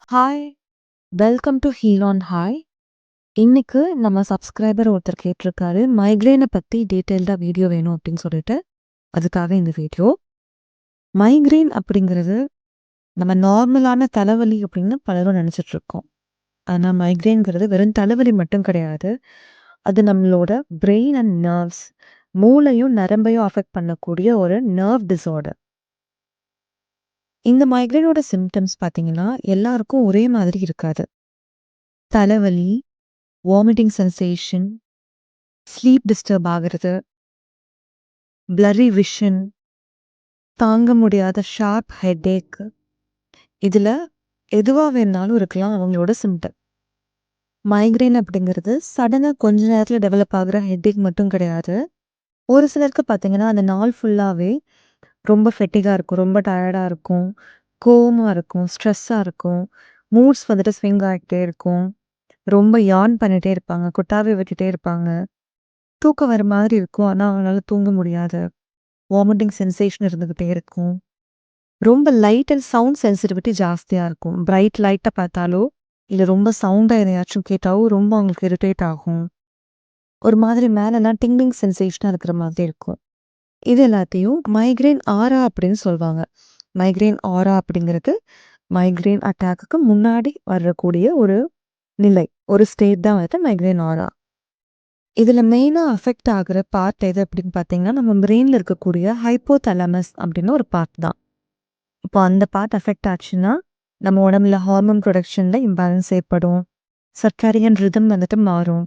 Hi! Welcome to heal on hi. இன்னைக்கு நம்ம subscriber ஒருத்தர் கேட்டிருக்காரு, மைக்ரேன பத்தி டீட்டெயில்டா வீடியோ வேணும் அப்படின்னு சொல்லிட்டு, அதுக்காக இந்த வீடியோ. மைக்ரேன் அப்படிங்கிறது நம்ம நார்மலான தலைவலி அப்படின்னு பலரும் நினைச்சிட்டு இருக்கோம். ஆனா மைக்ரேன்ங்கிறது வெறும் தலைவலி மட்டும் கிடையாது. அது நம்மளோட பிரெயின் அண்ட் நர்வ்ஸ் மூளையும் நரம்பையும் அஃபெக்ட் பண்ணக்கூடிய ஒரு நர்வ் டிஸார்டர். இந்த மைக்ரேனோட சிம்டம்ஸ் பார்த்தீங்கன்னா, எல்லாருக்கும் ஒரே மாதிரி இருக்காது. தலைவலி, வாமிட்டிங் சென்சேஷன், ஸ்லீப் டிஸ்டர்ப் ஆகுறது, பிளர்ரி விஷன், தாங்க முடியாத ஷார்ப் ஹெட்டேக். இதுல எதுவா வேணாலும் இருக்கலாம் அவங்களோட சிம்டம். மைக்ரேன் அப்படிங்கிறது சடனா கொஞ்ச நேரத்துல டெவலப் ஆகுற ஹெட்டேக் மட்டும் கிடையாது. ஒரு சிலருக்கு பார்த்தீங்கன்னா, அந்த நாள் ஃபுல்லாவே ரொம்ப ஃபெட்டிகா இருக்கும். ரொம்ப டயர்டா இருக்கும். கோவமா இருக்கும். ஸ்ட்ரெஸ்ஸா இருக்கும். மூட்ஸ் வந்துட்டு ஸ்விங் ஆகிட்டே இருக்கும். ரொம்ப யார்ன் பண்ணிட்டே இருப்பாங்க. கொட்டாவி விட்டுட்டே இருப்பாங்க. தூக்கம் வர மாதிரி இருக்கும். ஆனா அவங்களால தூங்க முடியாது. வாமிட்டிங் சென்சேஷன் இருந்துகிட்டே இருக்கும். ரொம்ப லைட் அண்ட் சவுண்ட் சென்சிட்டிவிட்டி ஜாஸ்தியா இருக்கும். பிரைட் லைட்டா பார்த்தாலோ, இல்ல ரொம்ப சவுண்டா எதையாச்சும் கேட்டாவோ ரொம்ப அவங்களுக்கு இரிட்டேட் ஆகும். ஒரு மாதிரி மேலலாம் டிங்லிங் சென்சேஷனா இருக்கிற மாதிரி இருக்கும். இது எல்லாத்தையும் மைக்ரேன் ஆரா அப்படின்னு சொல்வாங்க. மைக்ரேன் ஆரா அப்படிங்கிறது மைக்ரேன் அட்டாக்குக்கு முன்னாடி வரக்கூடிய ஒரு நிலை. ஒரு ஸ்டேட் தான் வந்துட்டு மைக்ரேன் ஆரா. இதுல மெயினா அஃபெக்ட் ஆகுற பார்ட் எது அப்படின்னு பார்த்தீங்கன்னா, நம்ம பிரெயின்ல இருக்கக்கூடிய ஹைப்போதலமஸ் அப்படின்னு ஒரு பார்ட் தான். இப்போ அந்த பார்ட் அஃபெக்ட் ஆச்சுன்னா, நம்ம உடம்புல ஹார்மோன் ப்ரொடக்ஷன்ல இம்பேலன்ஸ் ஏற்படும். சர்க்காரியன் ரிதம் வந்துட்டு மாறும்.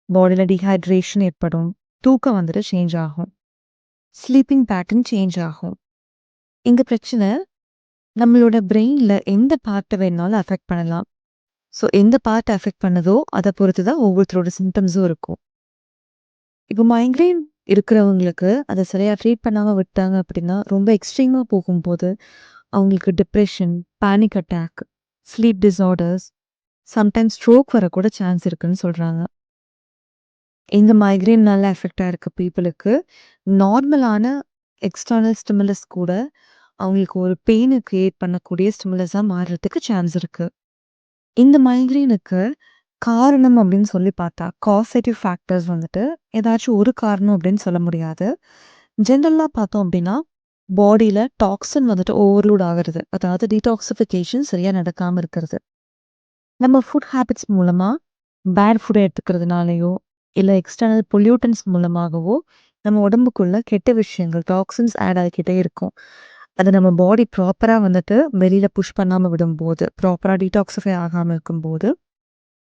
பாடியில டீஹைட்ரேஷன் ஏற்படும். தூக்கம் வந்துட்டு சேஞ்ச் ஆகும். ஸ்லீப்பிங் பேட்டர்ன் சேஞ்ச் ஆகும். இங்க பிரச்சனை நம்மளோட பிரெயின்ல எந்த பார்ட்ட வேணாலும் அஃபெக்ட் பண்ணலாம். ஸோ எந்த பார்ட் அஃபெக்ட் பண்ணுதோ, அத பொறுத்து தான் ஒவ்வொருத்தரோட சிம்டம்ஸும் இருக்கும். இப்போ மைக்ரேன் இருக்கிறவங்களுக்கு அத சரியா ட்ரீட் பண்ணாம விட்டாங்க அப்படின்னா, ரொம்ப எக்ஸ்ட்ரீமா போகும்போது, அவங்களுக்கு depression, panic attack, sleep disorders, sometimes stroke வரக்கூட சான்ஸ் இருக்குன்னு சொல்றாங்க. இந்த மைக்ரேன்னால எஃபெக்ட் ஆயிருக்க பீப்பிளுக்கு நார்மலான எக்ஸ்டர்னல் ஸ்டிமுலஸ் கூட அவங்களுக்கு ஒரு பெயின கிரியேட் பண்ணக்கூடிய ஸ்டிமுலஸா மாறுறதுக்கு சான்ஸ் இருக்கு. இந்த மைக்ரேனுக்கு காரணம் அப்படின்னு சொல்லி பார்த்தா, காசேட்டிவ் ஃபேக்டர்ஸ் வந்துட்டு ஏதாச்சும் ஒரு காரணம் அப்படின்னு சொல்ல முடியாது. ஜென்ரலா பார்த்தோம் அப்படின்னா, பாடியில டாக்ஸின் வந்துட்டு ஓவர்லோட் ஆகுறது. அதாவது டீடாக்சிஃபிகேஷன் சரியா நடக்காம இருக்கிறது. நம்ம ஃபுட் ஹேபிட்ஸ் மூலமா பேட் ஃபுட் எடுத்துக்கிறதுனாலயோ, இல்ல எக்ஸ்டர்னல் பொல்யூட்டன்ஸ் மூலமாகவோ, நம்ம உடம்புக்குள்ள கெட்ட விஷயங்கள், டாக்ஸின்ஸ் ஆட் ஆகிக்கிட்டே இருக்கும். அத நம்ம பாடி ப்ராப்பரா வந்துட்டு வெளியில புஷ் பண்ணாம விடும்போது, ப்ராப்பரா டீடாக்ஸிஃபை ஆகாம இருக்கும்போது,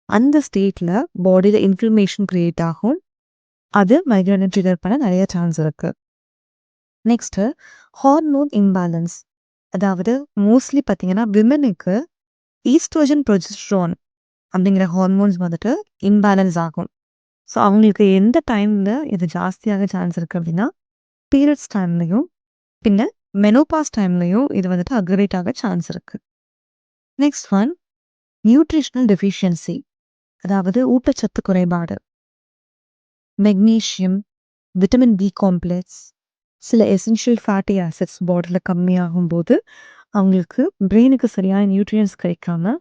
அந்த ஸ்டேட்ல பாடியில இன்ஃப்ளமேஷன் கிரியேட் ஆகும். அது மைக்ரேன ட்ரிகர் பண்ண நெறைய சான்ஸ் இருக்கு. Next hormone imbalance. அதாவது மோஸ்ட்லி பார்த்தீங்கன்னா, விமெனுக்கு ஈஸ்ட்ரோஜன், புரொஜெஸ்டரான் அப்படிங்கிற ஹார்மோன்ஸ் வந்துட்டு இம்பேலன்ஸ் ஆகும். ஸோ அவங்களுக்கு எந்த டைம்ல இது ஜாஸ்தியாக சான்ஸ் இருக்கு அப்படின்னா, பீரியட்ஸ் டைம்லயும், பின்ன மெனோபாஸ் டைம்லயும் இது வந்துட்டு அக்ரவேட் ஆக சான்ஸ் இருக்கு. Next one nutritional deficiency. அதாவது ஊட்டச்சத்து குறைபாடு. மெக்னீசியம், விட்டமின் பி காம்ப்ளெக்ஸ், சில எசென்ஷியல் ஃபேட்டி ஆசிட்ஸ் பாடியில கம்மியாகும்போது, அவங்களுக்கு பிரெயினுக்கு சரியான நியூட்ரியன்ட்ஸ் கிடைக்காம,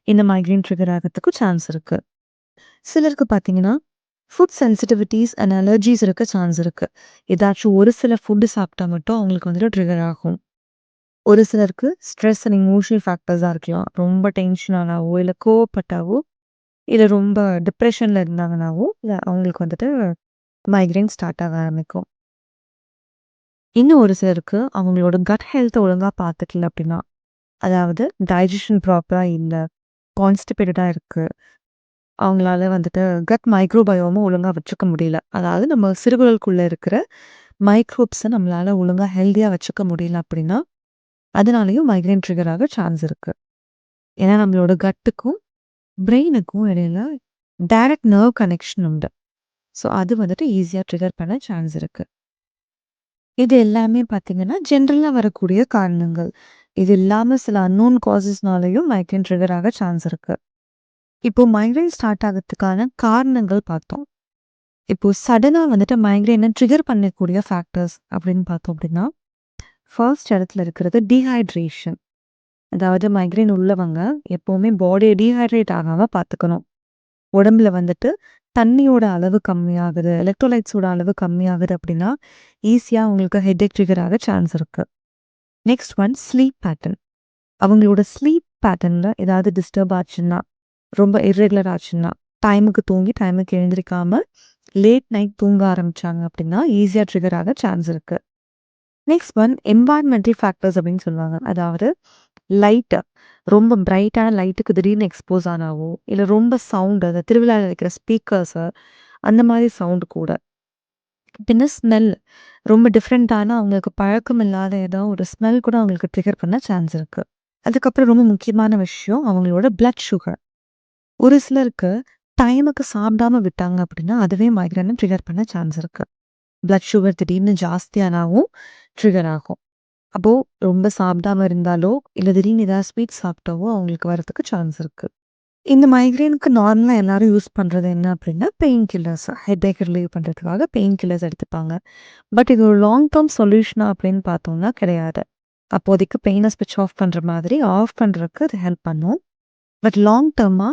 இந்த மைக்ரேன் ட்ரிகர் ஆகறதுக்கு சான்ஸ் இருக்கு. சிலருக்கு பார்த்தீங்கன்னா, ஃபுட் சென்சிட்டிவிட்டீஸ் அண்ட் அலர்ஜீஸ் இருக்க சான்ஸ் இருக்கு. ஏதாச்சும் ஒரு சில ஃபுட் சாப்பிட்டா மட்டும் அவங்களுக்கு வந்துட்டு ட்ரிகர் ஆகும். ஒரு சிலருக்கு ஸ்ட்ரெஸ் அண்ட் எமோஷனல் ஃபேக்டர்ஸா இருக்கலாம். ரொம்ப டென்ஷன் ஆனாவோ, இல்ல கோவப்பட்டாவோ, இல்ல ரொம்ப டிப்ரஷன்ல இருந்தாங்கனாவோ, இல்ல அவங்களுக்கு வந்துட்டு மைக்ரேன் ஸ்டார்ட் ஆக ஆரம்பிக்கும். இன்னும் ஒரு சிலருக்கு அவங்களோட கட் ஹெல்த்த ஒழுங்கா பார்த்துக்கல அப்படின்னா, அதாவது டைஜஷன் ப்ராப்பரா இல்ல, கான்ஸ்டிபேட்டடா இருக்கு. அவங்களால வந்துட்டு கட் மைக்ரோபயோமும் ஒழுங்கா வச்சுக்க முடியல. அதாவது நம்ம சிறுகுடலுக்குள்ள இருக்கிற மைக்ரோப்ஸ நம்மளால ஒழுங்கா ஹெல்தியா வச்சுக்க முடியல அப்படின்னா, அதனாலயும் மைக்ரேன் ட்ரிகர் ஆக சான்ஸ் இருக்கு. ஏன்னா நம்மளோட கட்டுக்கும், பிரெயினுக்கும் இடையில டைரக்ட் நர்வ் கனெக்ஷன் உண்டு. ஸோ அது வந்துட்டு ஈஸியா ட்ரிகர் பண்ண சான்ஸ் இருக்கு. இது எல்லாமே பார்த்தீங்கன்னா, ஜென்ரலா வரக்கூடிய காரணங்கள். இது இல்லாம சில அன்னோன் காசஸ்னாலயும் மைக்ரேன் ட்ரிகர் ஆக சான்ஸ் இருக்கு. இப்போ மைக்ரேன் ஸ்டார்ட் ஆகறதுக்கான காரணங்கள் பார்த்தோம். இப்போ சடனா வந்துட்டு மைக்ரேன ட்ரிகர் பண்ணக்கூடிய ஃபேக்டர்ஸ் அப்படின்னு பார்த்தோம் அப்படின்னா, ஃபர்ஸ்ட் இடத்துல இருக்கிறது டீஹைட்ரேஷன். அதாவது மைக்ரேன் உள்ளவங்க எப்பவுமே பாடியை டீஹைட்ரேட் ஆகாம பார்த்துக்கணும். உடம்புல வந்துட்டு தண்ணியோட அளவு கம்மியாகுது, எலக்ட்ரோலைட்ஸோட அளவு கம்மியாகுது அப்படின்னா, ஈஸியா உங்களுக்கு ஹெட்டேக் ட்ரிகர் ஆக சான்ஸ் இருக்கு. Next one sleep pattern. அவங்களோட ஸ்லீப் பேட்டர்ன்ல ஏதாவது டிஸ்டர்ப் ஆச்சுன்னா, ரொம்ப இர்ரெகுலர் ஆச்சுன்னா, டைமுக்கு தூங்கி டைமுக்கு எழுந்திரிக்காம லேட் நைட் தூங்க ஆரம்பிச்சாங்க அப்படின்னா, ஈஸியா ட்ரிகர் ஆக சான்ஸ் இருக்கு. நெக்ஸ்ட் ஒன் என்வாயர்மெண்டல் ஃபேக்டர்ஸ் அப்படின்னு சொல்லுவாங்க. அதாவது லைட்டு ரொம்ப பிரைட்டான லைட்டுக்கு திடீர்னு எக்ஸ்போஸ் ஆனாவோ, இல்ல ரொம்ப சவுண்ட் அந்த திருவிழால வைக்கிற ஸ்பீக்கர்ஸு அந்த மாதிரி சவுண்ட் கூட. பின்ன ஸ்மெல் ரொம்ப டிஃப்ரெண்ட்டான அவங்களுக்கு பழக்கம் இல்லாத ஏதோ ஒரு ஸ்மெல் கூட அவங்களுக்கு ட்ரிகர் பண்ண சான்ஸ் இருக்கு. அதுக்கப்புறம் ரொம்ப முக்கியமான விஷயம் அவங்களோட பிளட் சுகர். ஒரு சிலருக்கு டைமுக்கு சாப்பிடாம விட்டாங்க அப்படின்னா, அதுவே மைக்ரேனை ட்ரிகர் பண்ண சான்ஸ் இருக்கு. பிளட் சுகர் திடீர்னு ஜாஸ்தியானாவும் ட்ரிகர் ஆகும். அப்போ ரொம்ப சாப்பிடாம இருந்தாலோ, இல்ல திடீர்னு ஏதாவது ஸ்வீட் சாப்பிட்டாவோ அவங்களுக்கு வரதுக்கு சான்ஸ் இருக்கு. இந்த மைக்ரேனுக்கு நார்மலா எல்லாரும் யூஸ் பண்றது என்ன அப்படின்னா, பெயின் கில்லர்ஸ். ஹெட்டேக் ரிலீவ் பண்றதுக்காக பெயின் கில்லர்ஸ் எடுத்துப்பாங்க. பட் இது ஒரு லாங் டெர்ம் சொல்யூஷனா அப்படின்னு பார்த்தோம்னா கிடையாது. அப்போதைக்கு பெயினை ஸ்விட்ச் ஆஃப் பண்ற மாதிரி ஆஃப் பண்றதுக்கு அது ஹெல்ப் பண்ணும். பட் லாங் டெர்மா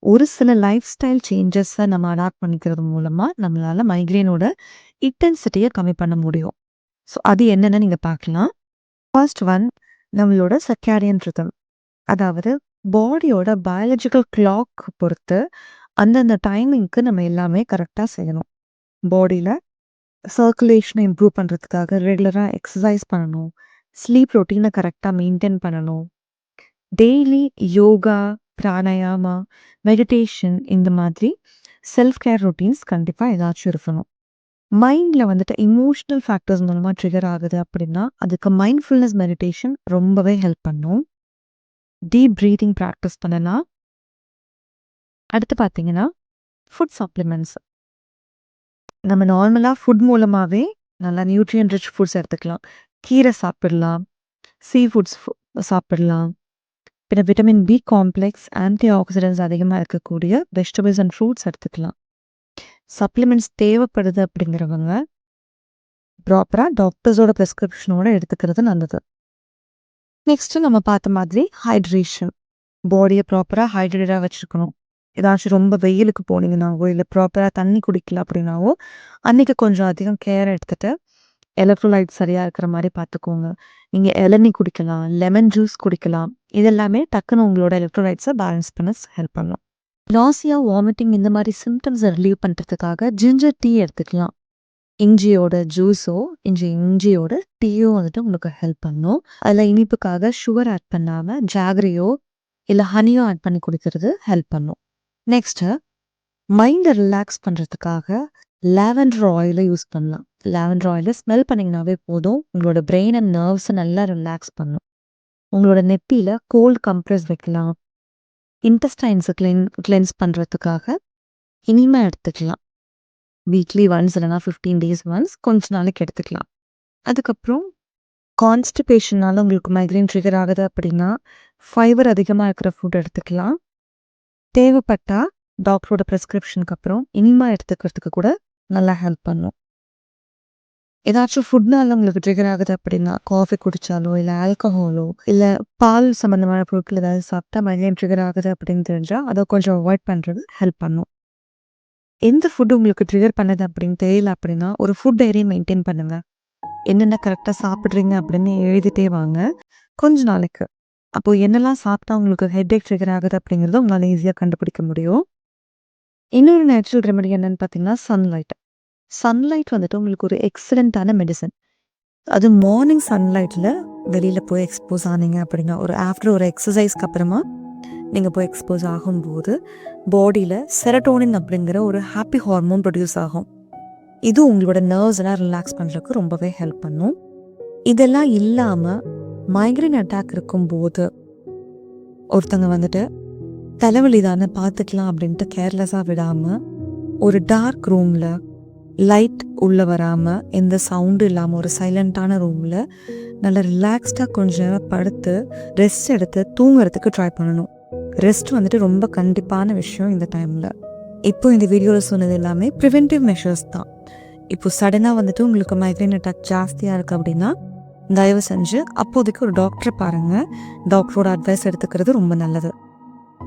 ஒரு சில லைஃப் ஸ்டைல் சேஞ்சஸை நம்ம அடாப்ட் பண்ணிக்கிறது மூலமா நம்மளால மைக்ரேனோட இன்டென்சிட்டியை கம்மி பண்ண முடியும். ஸோ அது என்னன்னு நீங்க பார்க்கலாம். ஃபர்ஸ்ட் ஒன் நம்மளோட சர்க்காடியன் ரிதம். அதாவது பாடியோட பயாலஜிக்கல் கிளாக் பொறுத்து அந்தந்த டைமிங்க்கு நம்ம எல்லாமே கரெக்டாக செய்யணும். பாடியில் சர்க்குலேஷனை இம்ப்ரூவ் பண்ணுறதுக்காக ரெகுலராக எக்ஸசைஸ் பண்ணணும். ஸ்லீப் ரொட்டீனை கரெக்டாக மெயின்டைன் பண்ணணும். டெய்லி யோகா, பிராணாயாமா, மெடிடேஷன் இந்த மாதிரி செல்ஃப் கேர் ரொட்டீன்ஸ் கண்டிப்பாக ஏதாச்சும் இருக்கணும். மைண்டில் வந்துட்டு இமோஷனல் ஃபேக்டர்ஸ் மூலமாக ட்ரிகர் ஆகுது அப்படின்னா, அதுக்கு மைண்ட்ஃபுல்னஸ் மெடிடேஷன் ரொம்பவே ஹெல்ப் பண்ணும். டீப் ப்ரீதிங் ப்ராக்டிஸ் பண்ணலாம். அடுத்து பார்த்தீங்கன்னா, ஃபுட் சப்ளிமெண்ட்ஸ். நம்ம நார்மலாக ஃபுட் மூலமாகவே நல்லா நியூட்ரியன் ரிச் ஃபுட்ஸ் எடுத்துக்கலாம். கீரை சாப்பிடலாம், சீ ஃபுட்ஸ் சாப்பிடலாம். பின்ன vitamin B complex, antioxidants அதிகமாக இருக்கக்கூடிய வெஜிடபிள்ஸ் அண்ட் ஃப்ரூட்ஸ் எடுத்துக்கலாம். சப்ளிமெண்ட்ஸ் தேவைப்படுது அப்படிங்கிறவங்க ப்ராப்பராக டாக்டர்ஸோட ப்ரெஸ்கிரிப்ஷனோட எடுத்துக்கிறது நல்லது. நெக்ஸ்ட்டு நம்ம பார்த்த மாதிரி ஹைட்ரேஷன். பாடியை ப்ராப்பராக ஹைட்ரேட்டாக வச்சுருக்கணும். ஏதாச்சும் ரொம்ப வெயிலுக்கு போனீங்கன்னாவோ, இல்லை ப்ராப்பராக தண்ணி குடிக்கல அப்படின்னாவோ, அன்றைக்கி கொஞ்சம் அதிகம் கேர் எடுத்துகிட்டு எலக்ட்ரோலைட் சரியாக இருக்கிற மாதிரி பார்த்துக்கோங்க. நீங்கள் இளநீ குடிக்கலாம், லெமன் ஜூஸ் குடிக்கலாம். இதெல்லாமே டக்குன்னு உங்களோட எலக்ட்ரோலைட்ஸை பேலன்ஸ் பண்ண ஹெல்ப் பண்ணும். நாசியா, வாமிட்டிங் இந்த மாதிரி சிம்டம்ஸை ரிலீவ் பண்ணுறதுக்காக ஜிஞ்சர் டீ எடுத்துக்கலாம். இஞ்சியோட ஜூஸோ, இஞ்சியோட டீயோ வந்துட்டு உங்களுக்கு ஹெல்ப் பண்ணும். அதில் இனிப்புக்காக சுகர் ஆட் பண்ணாமல் ஜாகரியோ இல்லை ஹனியோ ஆட் பண்ணி குடிக்கிறது ஹெல்ப் பண்ணும். நெக்ஸ்ட்டு மைண்டை ரிலாக்ஸ் பண்ணுறதுக்காக லாவெண்டர் ஆயிலை யூஸ் பண்ணலாம். லாவெண்டர் ஆயிலை ஸ்மெல் பண்ணிங்கனாவே போதும், உங்களோட பிரெயின் அண்ட் நர்வ்ஸை நல்லா ரிலாக்ஸ் பண்ணும். உங்களோட நெத்தியில் கோல்ட் கம்ப்ரெஸ் வைக்கலாம். இன்டெஸ்டைன்ஸை கிளென்ஸ் பண்ணுறதுக்காக இனிமை எடுத்துக்கலாம். வீக்லி ஒன்ஸ் இல்லைனா 15 days ஒன்ஸ் கொஞ்ச நாளைக்கு எடுத்துக்கலாம். அதுக்கப்புறம் கான்ஸ்டிபேஷனால் உங்களுக்கு மைக்ரேன் ட்ரிகர் ஆகுது அப்படின்னா, ஃபைபர் அதிகமாக இருக்கிற ஃபுட் எடுத்துக்கலாம். தேவைப்பட்டால் டாக்டரோட ப்ரெஸ்கிரிப்ஷனுக்கு அப்புறம் இனிமா எடுத்துக்கிறதுக்கு கூட நல்லா ஹெல்ப் பண்ணும். ஏதாச்சும் ஃபுட்னால உங்களுக்கு ட்ரிகர் ஆகுது அப்படின்னா, காஃபி குடித்தாலோ இல்லை ஆல்கஹாலோ இல்லை பால் சம்மந்தமான பொருட்கள் ஏதாவது சாப்பிட்டா மைக்ரேன் ட்ரிகர் ஆகுது அப்படின்னு தெரிஞ்சால் அதை கொஞ்சம் அவாய்ட் பண்ணுறது ஹெல்ப் பண்ணும். எந்த ஃபுட் உங்களுக்கு ட்ரிகர் பண்ணுது அப்படின்னு தெரியல அப்படின்னா, ஒரு ஃபுட் டைரி மெயின்டைன் பண்ணுங்க. என்னென்ன கரெக்டாக சாப்பிட்றீங்க அப்படின்னு எழுதிட்டே வாங்க கொஞ்ச நாளைக்கு. அப்போது என்னெல்லாம் சாப்பிட்டா உங்களுக்கு ஹெட்டேக் ட்ரிகர் ஆகுது அப்படிங்கிறத உங்களால் ஈஸியாக கண்டுபிடிக்க முடியும். இன்னொரு நேச்சுரல் ரெமெடி என்னென்னு பார்த்தீங்கன்னா சன்லைட். சன்லைட் வந்துட்டு உங்களுக்கு ஒரு எக்ஸலண்ட்டான மெடிசன். அது மார்னிங் சன்லைட்டில் வெளியில் போய் எக்ஸ்போஸ் ஆனீங்க அப்படின்னா, ஆஃப்டர் ஒரு எக்ஸசைஸ்க்கு அப்புறமா நீங்கள் போய் எக்ஸ்போஸ் ஆகும்போது பாடியில் செரட்டோனின் அப்படிங்கிற ஒரு ஹாப்பி ஹார்மோன் ப்ரொடியூஸ் ஆகும். இது உங்களோட நர்வ்ஸ் எல்லாம் ரிலாக்ஸ் பண்ணுறதுக்கு ரொம்பவே ஹெல்ப் பண்ணும். இதெல்லாம் இல்லாமல் மைக்ரேன் அட்டாக் இருக்கும்போது ஒருத்தங்க வந்துட்டு தலைவலி தானே பார்த்துக்கலாம் அப்படின்ட்டு கேர்லெஸ்ஸாக விடாமல் ஒரு டார்க் ரூமில் லைட் உள்ளே வராமல் எந்த சவுண்டும் இல்லாமல் ஒரு சைலண்ட்டான ரூமில் நல்லா ரிலாக்ஸ்டாக கொஞ்ச நேரம் படுத்து ரெஸ்ட் எடுத்து தூங்குறதுக்கு ட்ரை பண்ணணும். ரெஸ்ட் வந்துட்டு ரொம்ப கண்டிப்பான விஷயம் இந்த டைமில். இப்போ இந்த வீடியோவில் சொன்னது எல்லாமே ப்ரிவென்டிவ் மெஷர்ஸ் தான். இப்போ சடனாக வந்துட்டு உங்களுக்கு மைக்ரேன் அட்டாக் ஜாஸ்தியாக இருக்குது அப்படின்னா தயவு செஞ்சு அப்போதைக்கு ஒரு டாக்டரை பாருங்கள். டாக்டரோட அட்வைஸ் எடுத்துக்கிறது ரொம்ப நல்லது.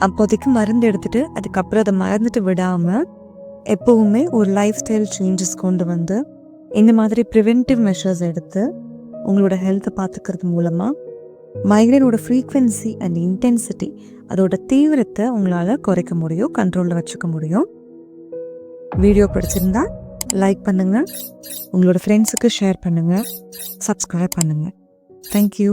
அப்போதைக்கு மருந்து எடுத்துகிட்டு அதுக்கப்புறம் அதை மறந்துட்டு விடாமல் எப்போவுமே ஒரு லைஃப் ஸ்டைல் சேஞ்சஸ் கொண்டு வந்து இந்த மாதிரி ப்ரிவென்டிவ் மெஷர்ஸ் எடுத்து உங்களோட ஹெல்த்தை பார்த்துக்கிறது மூலமாக மைக்ரேனோட ஃப்ரீக்வென்சி அண்ட் இன்டென்சிட்டி அதோட தீவிரத்தை உங்களால் குறைக்க முடியும், கண்ட்ரோலில் வச்சுக்க முடியும். வீடியோ பிடிச்சிருந்தா லைக் பண்ணுங்கள், உங்களோட ஃப்ரெண்ட்ஸுக்கு ஷேர் பண்ணுங்கள், சப்ஸ்கிரைப் பண்ணுங்கள். தேங்க்யூ.